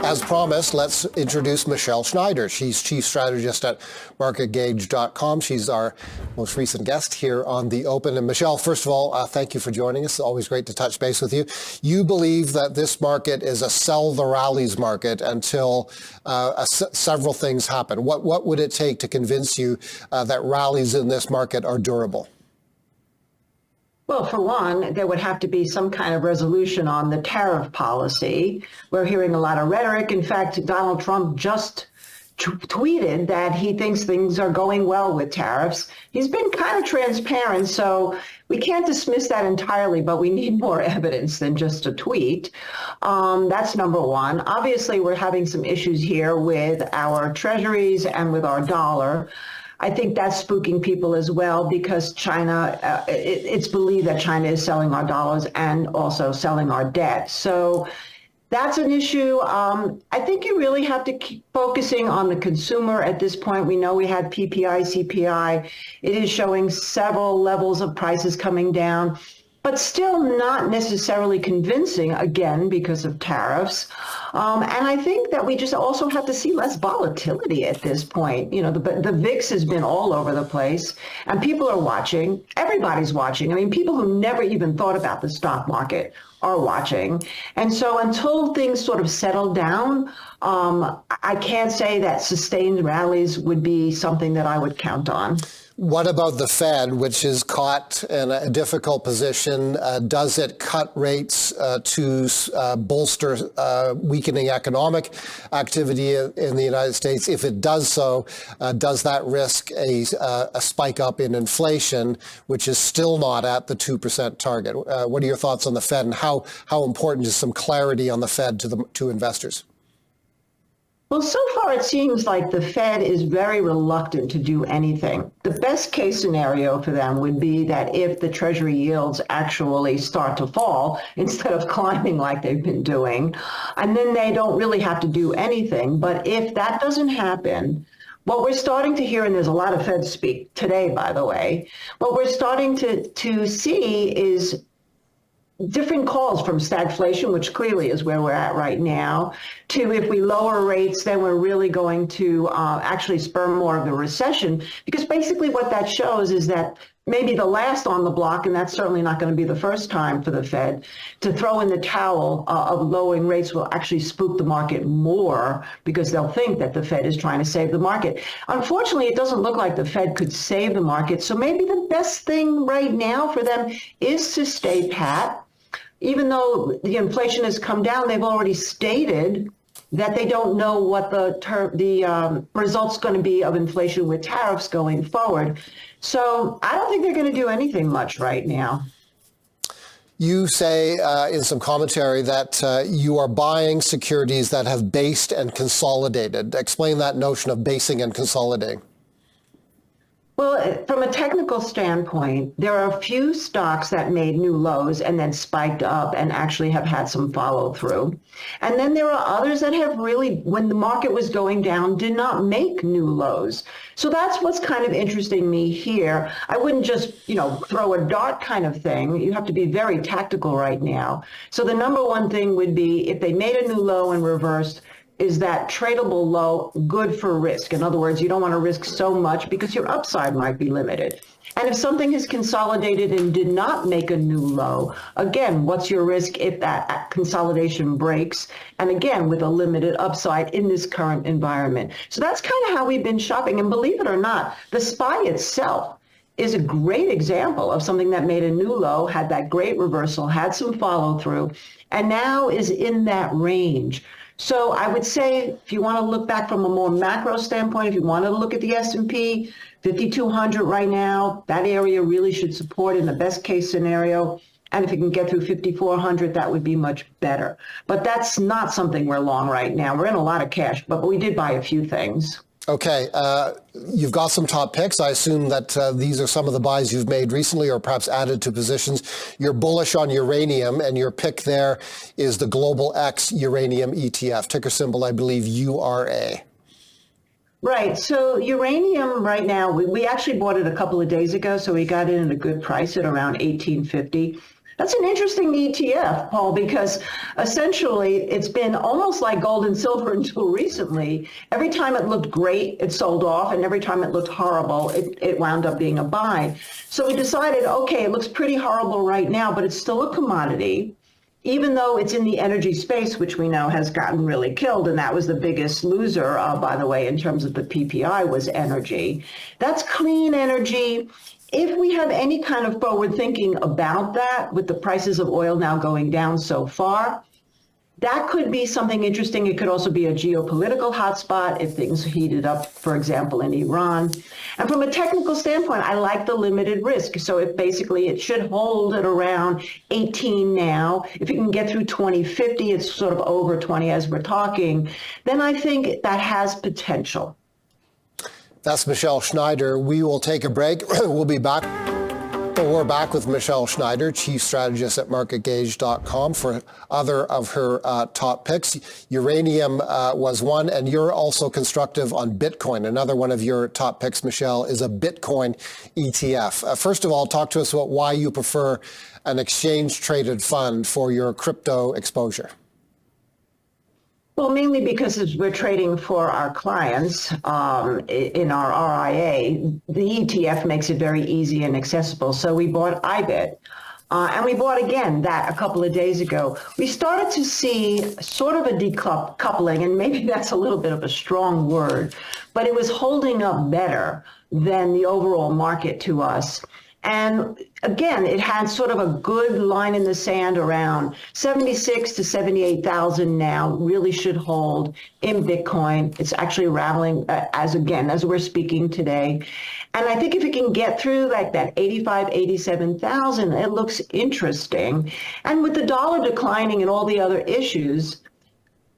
As promised, let's introduce Michelle Schneider. She's Chief Strategist at marketgauge.com. She's our most recent guest here on The Open. And Michelle, first of all, thank you for joining us. It's always great to touch base with you. You believe that this market is a sell the rallies market until several things happen. What would it take to convince you that rallies in this market are durable? Well, for one, there would have to be some kind of resolution on the tariff policy. We're hearing a lot of rhetoric. In fact, Donald Trump just tweeted that he thinks things are going well with tariffs. He's been kind of transparent, so we can't dismiss that entirely, but we need more evidence than just a tweet. That's number one. Obviously, we're having some issues here with our treasuries and with our dollar. I think that's spooking people as well because China, it's believed that China is selling our dollars and also selling our debt. So that's an issue. I think you really have to keep focusing on the consumer at this point. We know we had PPI, CPI. It is showing several levels of prices coming down, but still not necessarily convincing, again, because of tariffs. And I think that we just also have to see less volatility at this point. You know, the VIX has been all over the place, and people are watching. Everybody's watching. I mean, people who never even thought about the stock market are watching. And so until things sort of settle down, I can't say that sustained rallies would be something that I would count on. What about the Fed, which is caught in a difficult position? Does it cut rates to bolster weakening economic activity in the United States? If it does so, does that risk a spike up in inflation, which is still not at the 2% target? What are your thoughts on the Fed, and how important is some clarity on the Fed to investors? Well, so far it seems like the Fed is very reluctant to do anything. The best case scenario for them would be that if the Treasury yields actually start to fall instead of climbing like they've been doing, and then they don't really have to do anything. But if that doesn't happen, what we're starting to hear, and there's a lot of Fed speak today, by the way, what we're starting to see is different calls from stagflation, which clearly is where we're at right now, to if we lower rates, then we're really going to actually spur more of a recession. Because basically what that shows is that maybe the last on the block, and that's certainly not going to be the first time for the Fed, to throw in the towel of lowering rates will actually spook the market more because they'll think that the Fed is trying to save the market. Unfortunately, it doesn't look like the Fed could save the market. So maybe the best thing right now for them is to stay pat. Even though the inflation has come down, they've already stated that they don't know what the result's going to be of inflation with tariffs going forward. So I don't think they're going to do anything much right now. You say in some commentary that you are buying securities that have based and consolidated. Explain that notion of basing and consolidating. Well, from a technical standpoint, there are a few stocks that made new lows and then spiked up and actually have had some follow through. And then there are others that have really, when the market was going down, did not make new lows. So that's what's kind of interesting me here. I wouldn't just, throw a dart kind of thing. You have to be very tactical right now. So the number one thing would be if they made a new low and reversed, is that tradable low good for risk? In other words, you don't want to risk so much because your upside might be limited. And if something is consolidated and did not make a new low, again, what's your risk if that consolidation breaks? And again, with a limited upside in this current environment. So that's kind of how we've been shopping. And believe it or not, the SPY itself is a great example of something that made a new low, had that great reversal, had some follow through, and now is in that range. So I would say if you want to look back from a more macro standpoint, if you want to look at the S&P, 5,200 right now, that area really should support in the best case scenario. And if it can get through 5,400, that would be much better. But that's not something we're long right now. We're in a lot of cash, but we did buy a few things. Okay, you've got some top picks. I assume that these are some of the buys you've made recently or perhaps added to positions. You're bullish on uranium, and your pick there is the Global X Uranium ETF, ticker symbol, I believe, URA. Right. So uranium right now, we actually bought it a couple of days ago, so we got it at a good price at around 1850. That's an interesting ETF, Paul, because essentially it's been almost like gold and silver until recently. Every time it looked great, it sold off, and every time it looked horrible, it wound up being a buy. So we decided, okay, it looks pretty horrible right now, but it's still a commodity, even though it's in the energy space, which we know has gotten really killed. And that was the biggest loser, by the way, in terms of the PPI, was energy. That's clean energy. If we have any kind of forward thinking about that, with the prices of oil now going down so far, that could be something interesting. It could also be a geopolitical hotspot if things heated up, for example, in Iran. And from a technical standpoint, I like the limited risk. So if basically it should hold at around 18 now. If it can get through 2050, it's sort of over 20 as we're talking, then I think that has potential. That's Michelle Schneider. We will take a break. We'll be back. We're back with Michelle Schneider, Chief Strategist at marketgauge.com, for other of her top picks. Uranium was one, and you're also constructive on Bitcoin. Another one of your top picks, Michelle, is a Bitcoin ETF. First of all, talk to us about why you prefer an exchange-traded fund for your crypto exposure. Well, mainly because we're trading for our clients in our RIA, the ETF makes it very easy and accessible. So we bought IBIT. And we bought again that a couple of days ago. We started to see sort of a decoupling, and maybe that's a little bit of a strong word, but it was holding up better than the overall market to us. And again, it had sort of a good line in the sand around 76 to 78,000 now, really should hold in Bitcoin. It's actually rallying as we're speaking today. And I think if it can get through like that 85, 87,000, it looks interesting. And with the dollar declining and all the other issues,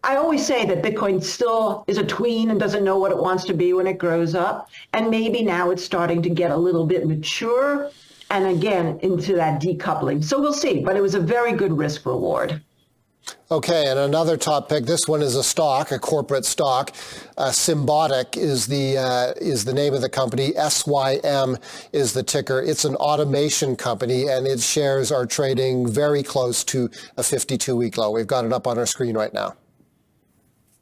I always say that Bitcoin still is a tween and doesn't know what it wants to be when it grows up. And maybe now it's starting to get a little bit mature and again into that decoupling. So we'll see, but it was a very good risk reward. Okay, and another top pick. This one is a stock, a corporate stock. Symbotic is the name of the company. SYM is the ticker. It's an automation company, and its shares are trading very close to a 52-week low. We've got it up on our screen right now.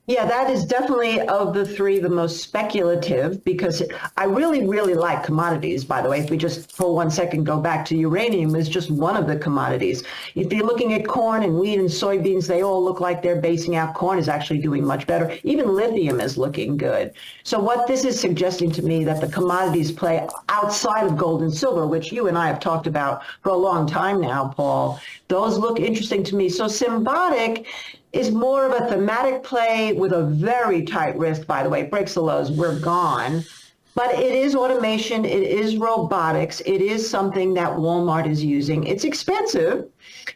Yeah, that is definitely of the three the most speculative, because I really, really like commodities, by the way. If we just for 1 second go back to uranium, is just one of the commodities. If you're looking at corn and wheat and soybeans, they all look like they're basing out. Corn is actually doing much better. Even lithium is looking good. So what this is suggesting to me that the commodities play outside of gold and silver, which you and I have talked about for a long time now, Paul, those look interesting to me. So Symbotic is more of a thematic play with a very tight risk, by the way. It breaks the lows, we're gone. But it is automation, it is robotics, it is something that Walmart is using. It's expensive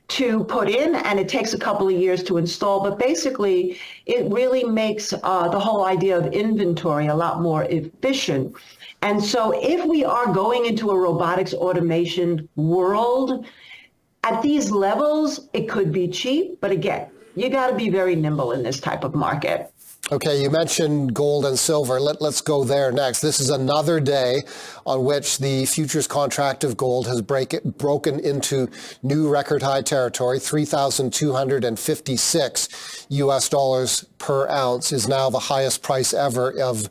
to put in, and it takes a couple of years to install, but basically it really makes the whole idea of inventory a lot more efficient. And so if we are going into a robotics automation world, at these levels, it could be cheap, but again, you got to be very nimble in this type of market. Okay, you mentioned gold and silver. Let's go there next. This is another day on which the futures contract of gold has broken into new record high territory. 3,256 US dollars per ounce is now the highest price ever of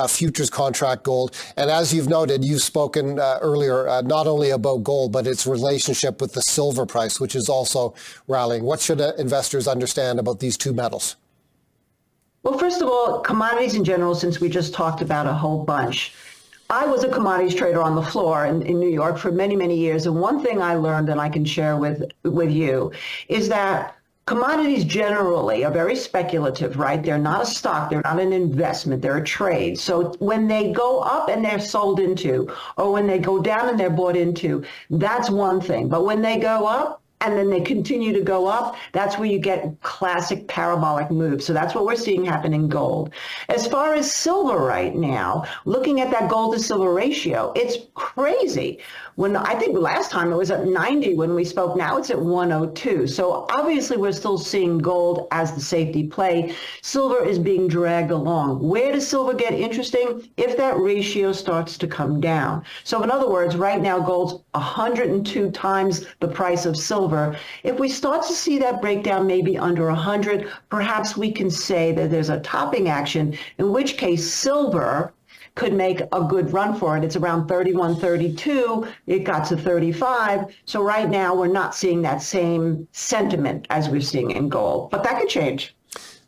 futures contract gold. And as you've noted, you've spoken earlier not only about gold, but its relationship with the silver price, which is also rallying. What should investors understand about these two metals? Well, first of all, commodities in general, since we just talked about a whole bunch, I was a commodities trader on the floor in New York for many, many years. And one thing I learned and I can share with you is that commodities generally are very speculative, right? They're not a stock, they're not an investment, they're a trade. So when they go up and they're sold into, or when they go down and they're bought into, that's one thing. But when they go up, and then they continue to go up, that's where you get classic parabolic moves. So that's what we're seeing happen in gold. As far as silver right now, looking at that gold to silver ratio, it's crazy. When I think last time it was at 90 when we spoke, now it's at 102. So obviously we're still seeing gold as the safety play. Silver is being dragged along. Where does silver get interesting? If that ratio starts to come down. So in other words, right now gold's 102 times the price of silver. If we start to see that breakdown maybe under 100, perhaps we can say that there's a topping action, in which case silver could make a good run for it. It's around 31, 32. It got to 35. So right now we're not seeing that same sentiment as we're seeing in gold, but that could change.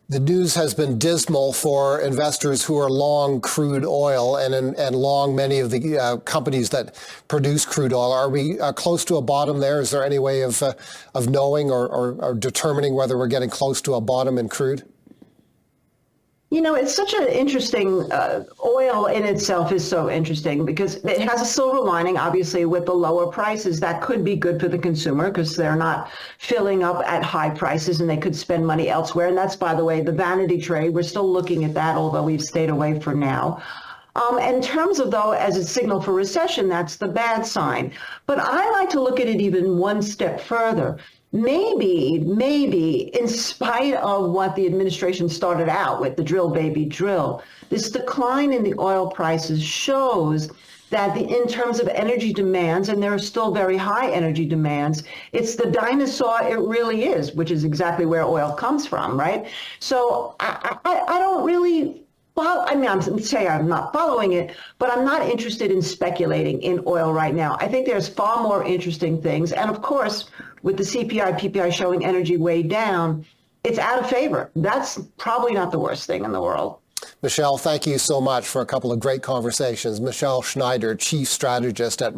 The news has been dismal for investors who are long crude oil and long many of the companies that produce crude oil. Are we close to a bottom there? Is there any way of knowing or determining whether we're getting close to a bottom in crude? You know, it's such an interesting, oil in itself is so interesting because it has a silver lining, obviously, with the lower prices. That could be good for the consumer because they're not filling up at high prices and they could spend money elsewhere. And that's, by the way, the vanity trade. We're still looking at that, although we've stayed away for now. In terms of, though, as a signal for recession, that's the bad sign. But I like to look at it even one step further. Maybe, in spite of what the administration started out with, the drill, baby, drill, this decline in the oil prices shows that in terms of energy demands, and there are still very high energy demands, it's the dinosaur it really is, which is exactly where oil comes from, right? So I don't really... Well, I mean, I'm not following it, but I'm not interested in speculating in oil right now. I think there's far more interesting things. And of course, with the CPI, PPI showing energy way down, it's out of favor. That's probably not the worst thing in the world. Michelle, thank you so much for a couple of great conversations. Michelle Schneider, Chief Strategist at